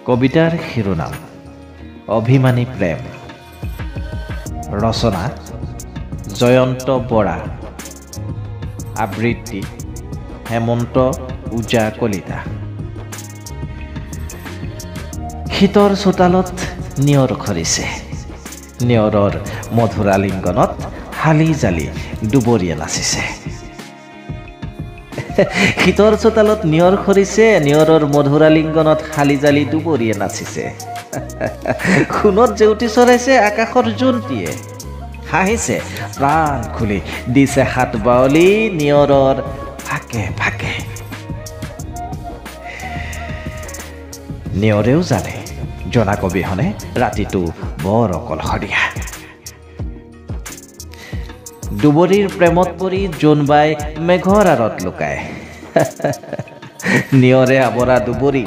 কবিতাৰ শিৰোনাম অভিমানী প্ৰেম। ৰচনা জয়ন্ত বৰা। আবৃত্তি হেমন্ত ওজা কলিতা। শীতৰ চোতালত নিয়ৰ খৰিছে, নিয়ৰৰ মধুৰ আলিংগনত হালি জালি দুবৰীয়ে নাচিছে। শীতৰ চোতালত নিয়ৰ খৰিছে, নিয়ৰৰ মধুৰ আলিংগনত হালি জালি দুবৰীয়ে নাচিছে। সোণত জেউতি চৰাইছে আকাশৰ জোনটিয়ে, হাঁহিছে প্ৰাণ খুলি, দিছে হাত বাউলি নিয়ৰৰ ফাকে ফাকে। নিয়ৰেও জানে জনা কবিহনে ৰাতিটো বৰ অকলশৰীয়া। দুবৰীৰ প্ৰেমত পৰি জোনবাই মেঘৰ আঁৰত লুকায়। নিয়ৰে আৱৰা দুবৰী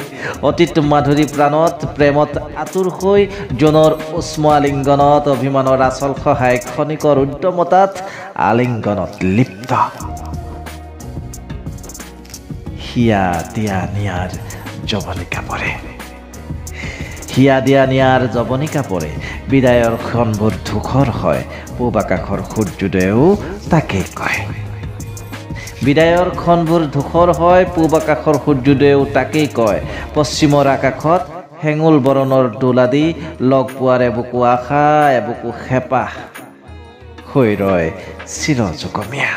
অতীত মাধুৰী প্ৰাণত, প্ৰেমত আতুৰ হৈ জোনৰ উষ্ম আলিংগনত, অভিমানৰ আচল সহায় ক্ষণিকৰ উদ্যমতাত আলিংগনত লিপ্ত। হিয়া দিয়া নিয়াৰ জৱনিকা পৰে, হিয়া দিয়া নিয়াৰ জৱনিকা পৰে, বিদায়ৰ ক্ষণবোৰ ধূসৰ হয়, পূব আকাশৰ সূৰ্যোদয়েও তাকেই কয়। বিদায়ৰ ক্ষণবোৰ ধূসৰ হয়, পূব আকাশৰ সূৰ্যোদয়েও তাকেই কয়। পশ্চিমৰ আকাশত হেঙুল বৰণৰ দোলা দি লগ পোৱাৰ এবুকু আশা, এবুকু হেঁপাহ হৈ ৰয় চিৰযুগমীয়া।